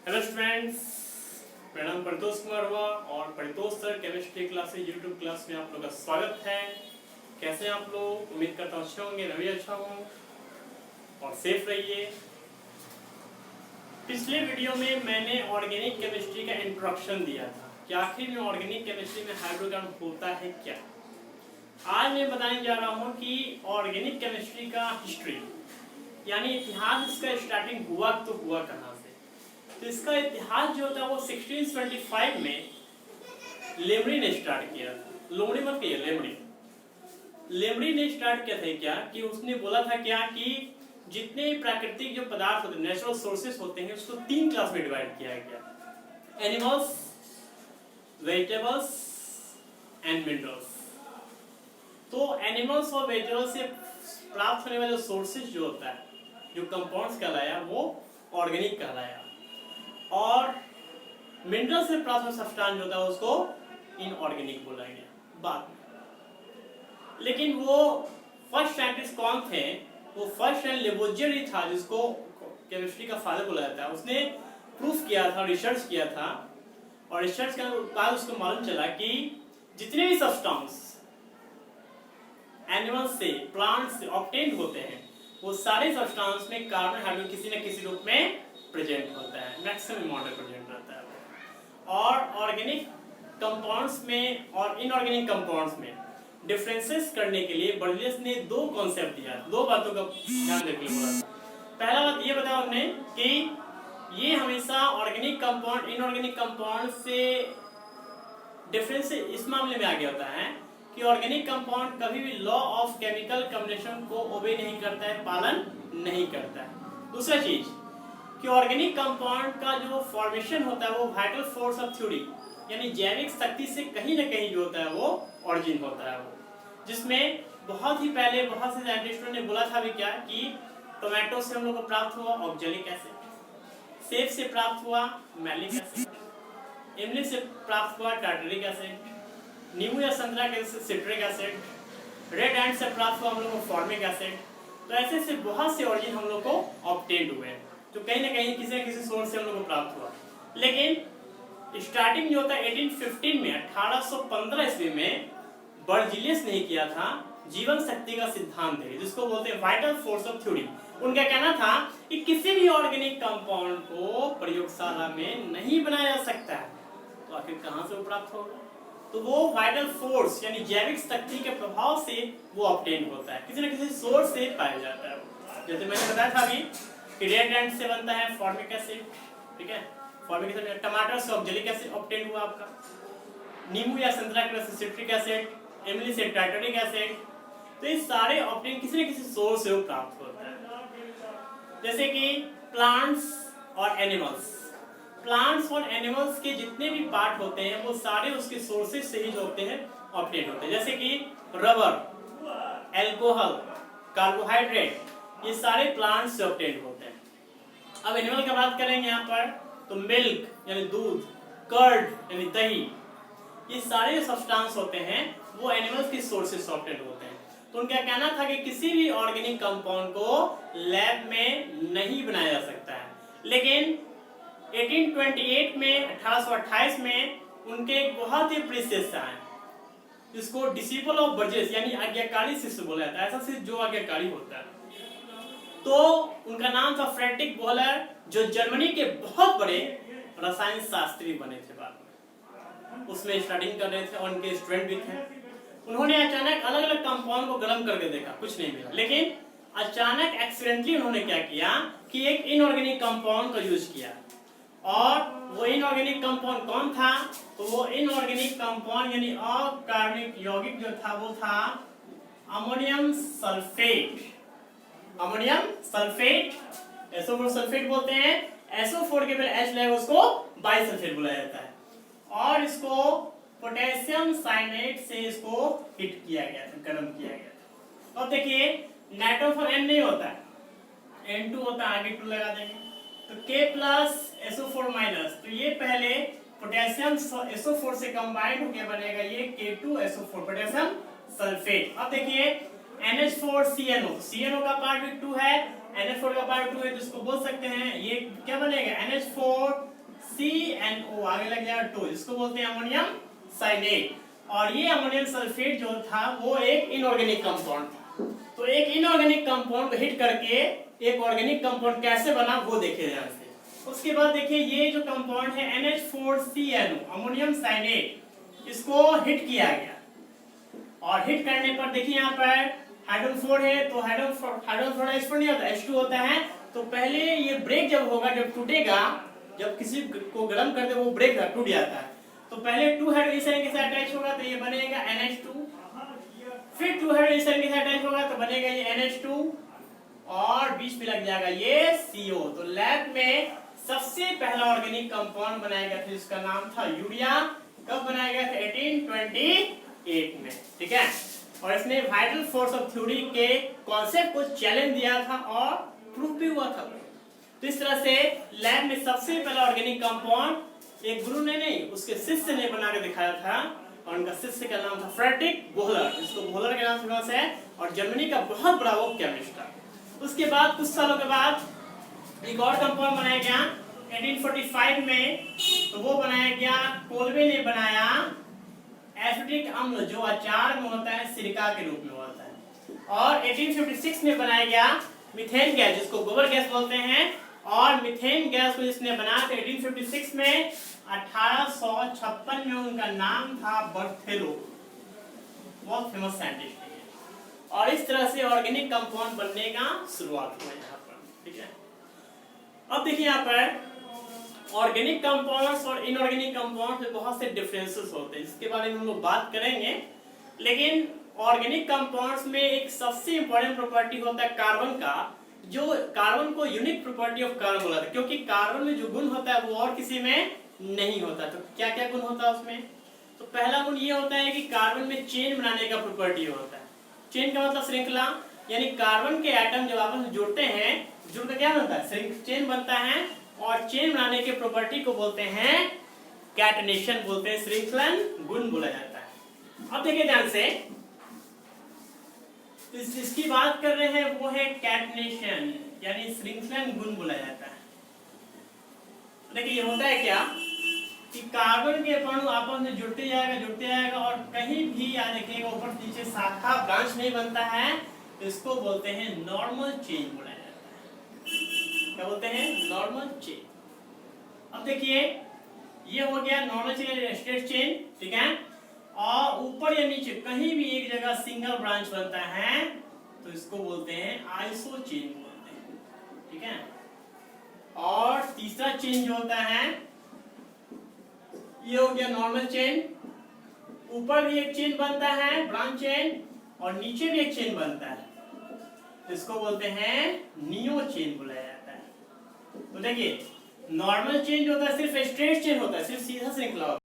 Hello students, मेरा नाम परितोष कुमार हुआ और Paritosh sir chemistry class YouTube class में आप लोग का स्वागत है। कैसे हैं आप लोग? उम्मीद करता हूँ अच्छे होंगे, मैं भी अच्छा हूँ और सेफ रहिए। पिछले वीडियो में मैंने ऑर्गेनिक केमिस्ट्री का इंट्रोडक्शन दिया था कि आखिर में ऑर्गेनिक केमिस्ट्री में हाइड्रोकार्बन होता है क्या। आज मैं बताने जा रहा हूँ कि ऑर्गेनिक केमिस्ट्री का हिस्ट्री यानी इतिहास, इसका स्टार्टिंग हुआ तो हुआ कहाँ से। तो इसका इतिहास जो होता है वो 1625 में लेमड़ी ने स्टार्ट किया था। लोमड़ी मत कहिए, लेमड़ी ने स्टार्ट किया था क्या कि उसने बोला था क्या कि जितने प्राकृतिक जो पदार्थ होते हैं, नेचुरल सोर्सेस होते हैं, उसको 3 क्लास में डिवाइड किया गया: एनिमल्स, वेजिटेबल्स एंड मिनरल्स। तो एनिमल्स और वेजिटेबल्स से प्राप्त होने वाले सोर्सेस जो होता है, जो कंपाउंड्स कहलाया, वो ऑर्गेनिक कहलाया। और मिनरल से प्राप्त सब्सटेंस जो होता है उसको इनऑर्गेनिक बोला गया बाद में। लेकिन वो फर्स्ट साइंटिस्ट कौन थे? वो फर्स्ट एंड लेबोजियर ही था, जिसको केमिस्ट्री का फादर बोला जाता है। उसने प्रूफ किया था, रिसर्च किया था, और रिसर्च के बाद उसको मालूम चला कि जितने भी सब्सटेंस एनिमल्स से, प्लांट से ऑब्टेन होते हैं, वो सारे सब्सटेंस में कार्बन हाइड्रोजन किसी न किसी रूप में प्रेजेंट होता है, मैक्सिमम अमाउंट में प्रेजेंट रहता है। और ऑर्गेनिक कंपाउंड्स में और इनऑर्गेनिक कंपाउंड्स में डिफरेंसेस करने के लिए बर्जेलियस ने 2 कॉन्सेप्ट दिया, 2 बातों का ध्यान रखने को बोला था। पहला बात ये बताया हमने कि ये हमेशा ऑर्गेनिक कंपाउंड इनऑर्गेनिक कंपाउंड से डिफरेंस इस मामले में आगे होता है कि ऑर्गेनिक कंपाउंड कभी भी लॉ ऑफ केमिकल कॉम्बिनेशन को ओबे नहीं करता है, पालन नहीं करता है। दूसरा चीज कि ऑर्गेनिक कंपाउंड का जो फॉर्मेशन होता है वो वाइटल फोर्स ऑफ थ्योरी यानी जैविक शक्ति से कहीं ना कहीं जो होता है वो ऑरिजिन होता है, वो जिसमें बहुत ही पहले बहुत से साइंटिस्टों ने बोला था भी क्या कि टोमेटो से हम लोग को प्राप्त हुआ ऑक्जेलिक एसिड, सेब से प्राप्त हुआ मैलिक एसिड, इमली से प्राप्त हुआ टार्टरिक एसिड, नींबू या संतरा के सिट्रिक एसिड, रेड एंड से प्राप्त हुआ हम लोग को फॉर्मिक एसिड। तो ऐसे से बहुत से ऑरिजिन हम लोग को ऑब्टेन्ड हुए हैं, जो कहीं ना कहीं किसी न किसी सोर्स से हम लोग को प्राप्त हुआ। लेकिन स्टार्टिंग जो होता है 1815 में, 1815 ईस्वी में बर्जेलियस ने किया था जीवन शक्ति का सिद्धांत है, जिसको बोलते हैं वाइटल फोर्स ऑफ थ्योरी। उनका कहना था कि किसी भी ऑर्गेनिक कंपाउंड को प्रयोगशाला में नहीं बनाया जा सकता है, तो आखिर कहां से वो प्राप्त होगा? तो वो वाइटल फोर्स यानी जैविक शक्ति के प्रभाव से वो ऑब्टेन होता है, किसी न किसी सोर्स से पाया जाता है। जैसे मैंने बताया था अभी कि रेड एंड से बनता है फॉर्मिक एसिड, ठीक है, फॉर्मिक एसिड, टमाटर से ऑक्जेलिक एसिड ऑब्टेन हुआ आपका, नींबू या संतरा के रस से सिट्रिक एसिड, इमली से टार्टरिक एसिड। तो ये सारे ऑब्टेन किसी न किसी सोर्स से वो प्राप्त होता है। जैसे कि प्लांट्स और एनिमल्स, प्लांट्स और एनिमल्स के जितने भी पार्ट होते हैं वो सारे उसके सोर्सेज से ही जो होते हैं ऑब्टेन होते हैं। जैसे कि रबर, एल्कोहल, कार्बोहाइड्रेट, ये सारे प्लांट्स से ऑब्टेन होते हैं। अब एनिमल की बात करेंगे यहाँ पर तो मिल्क यानी दूध, कर्ड यानी दही, ये सारे सब्सटेंस होते हैं वो एनिमल्स के सोर्सेज से ऑब्टेन होते हैं। तो उनका कहना था कि किसी भी ऑर्गेनिक कंपाउंड को लैब में नहीं बनाया जा सकता है। लेकिन 1828 में 1828 में उनके एक बहुत ही प्रीशियस हैं, जिसको डिसिपल ऑफ बर्जेस यानी आज्ञाकारी शिष्य बोला जाता है, ऐसा शिष्य जो आज्ञाकारी होता है। तो उनका नाम था फ्रेडरिक बोहलर, जो जर्मनी के बहुत बड़े रसायन शास्त्री बने थे। बाद में उसमें स्टडिंग कर रहे थे और उनके स्टूडेंट भी थे। उन्होंने अचानक अलग अलग कंपाउंड को गर्म करके देखा, कुछ नहीं मिला। लेकिन अचानक एक्सीडेंटली उन्होंने क्या किया कि एक इनऑर्गेनिक कंपाउंड का यूज किया। और वो इनऑर्गेनिक कंपाउंड कौन था? तो वो इनऑर्गेनिक कंपाउंड यानी अकार्बनिक यौगिक जो था वो था ammonium sulphate. Ammonium sulphate, SO4 sulphate बोलते हैं। SO4 के पहले H लगेगा, उसको बाइसल्फेट बुलाया जाता है। और इसको पोटेशियम साइनेट से इसको हिट किया गया था, गर्म किया गया था। अब देखिए नाइट्रोफॉर्म N नहीं होता है, N2 होता है, आगे 2 लगा देंगे तो K प्लस SO4 माइनस। तो ये पहले पोटेशियम SO4 से कंबाइंड होकर बनेगा ये K2SO4 पोटेशियम सल्फेट। अब देखिए NH4CNO, CNO का पार्ट भी 2 है, NH4 का बायो 2 है तो इसको बोल सकते हैं ये क्या बनेगा NH4CNO आगे लग जाएगा 2, इसको बोलते हैं अमोनियम साइनेट। और ये अमोनियम सल्फेट जो था वो एक इनऑर्गेनिक कंपाउंड था। तो एक इनऑर्गेनिक कंपाउंड को हिट करके एक ऑर्गेनिक कंपाउंड कैसे बना वो देखे ध्यान से। उसके बाद देखिए ये जो कंपाउंड है NH4CNO अमोनियम साइनेट, इसको हिट किया गया और हिट करने पर देखिए यहाँ पर हाइड्रोजन 4 है तो हाइड्रोजन थोड़ा H4 नहीं होता H2 होता है। तो पहले ये ब्रेक जब होगा, जब टूटेगा, जब किसी को गर्म कर दे वो ब्रेक टूट जाता है। तो पहले 2 हाइड्रोजन इस तरीके से अटैच होगा तो ये बनेगा NH2, फिर 2 हाइड्रोजन इस तरीके से अटैच होगा तो बनेगा ये NH2 और बीच में लग जाएगा ये CO। तो लैब में सबसे पहला ऑर्गेनिक कंपाउंड बनाया गया था जिसका नाम था यूरिया। कब बनाया गया था 1828 में, ठीक है। और इसने वाइटल फोर्स ऑफ थ्योरी के कॉन्सेप्ट को चैलेंज दिया था और प्रूफ भी हुआ था। तो इस तरह से लैब में सबसे पहला ऑर्गेनिक कंपाउंड एक गुरु ने नहीं उसके शिष्य ने बना के दिखाया था और उनका शिष्य का नाम था फ्रेडरिक बोहलर, जिसको बोहलर के नाम से फेमस है और जर्मनी का बहुत बड़ा वो केमिस्ट था। उसके बाद कुछ सालों के बाद एक और कंपाउंड बनाया गया 1845 में, तो वो बनाया गया कोलबे ने बनाया एसिटिक अम्ल जो अचार में होता है सिरका के रूप में होता है। और 1856 में बनाया गया मीथेन गैस जिसको गोबर गैस बोलते हैं। और मीथेन गैस को जिसने बनाया था 1856 में, 1856 में उनका नाम था बर्थेलो, बहुत फेमस साइंटिस्ट है। और इस तरह से ऑर्गेनिक कंपाउंड बनने का शुरुआत हुआ यहाँ पर, ठीक है। अब देखिए यहाँ पर ऑर्गेनिक कंपाउंड्स और इनऑर्गेनिक कंपाउंड्स में बहुत से डिफरेंसेस होते हैं, इसके बारे में हम लोग बात करेंगे। लेकिन ऑर्गेनिक कंपाउंड्स में एक सबसे इंपॉर्टेंट प्रॉपर्टी होता है कार्बन का, जो कार्बन को यूनिक प्रॉपर्टी ऑफ कार्बन बोला था, क्योंकि कार्बन में जो गुण होता है वो और किसी में नहीं होता। तो क्या क्या गुण होता है उसमें? तो पहला गुण ये होता है कि कार्बन में चेन बनाने का प्रॉपर्टी होता है। चेन का मतलब श्रृंखला, यानी कार्बन के एटम जब आपस में जुड़ते हैं, जुड़कर क्या बनता है? चेन बनता है। और चेन बनाने के प्रॉपर्टी को बोलते हैं कैटनेशन, बोलते हैं श्रृंखलन गुण बोला जाता है। अब देखिए ध्यान से, इसकी बात कर रहे हैं वो है कैटनेशन, यानी श्रृंखलन गुण बोला जाता है। देखिए ये होता है क्या कि कार्बन के परमाणु आपस में जुड़ते जाएगा और कहीं भी आ देखिएगा ऊपर नीचे शाखा ब्रांच नहीं बनता है, तो इसको बोलते हैं नॉर्मल चेन बोला जाता है। क्या बोलते हैं? Normal chain. अब देखिए ये हो गया नॉर्मल चेन, स्ट्रेट चेन, ठीक है। और ऊपर या नीचे कहीं भी एक जगह सिंगल ब्रांच बनता है तो इसको बोलते हैं आइसो चेन बोलते हैं, ठीक है। और तीसरा चेन जो होता है ये हो गया नॉर्मल चेन, ऊपर भी एक चेन बनता है ब्रांच चेन और नीचे भी एक चेन बनता है, तो इसको बोलते हैं नियो चेन बोला जाता है। तो देखिए नॉर्मल चेन जो होता है सिर्फ स्ट्रेट चेन होता है, सिर्फ सीधा श्रृंखला।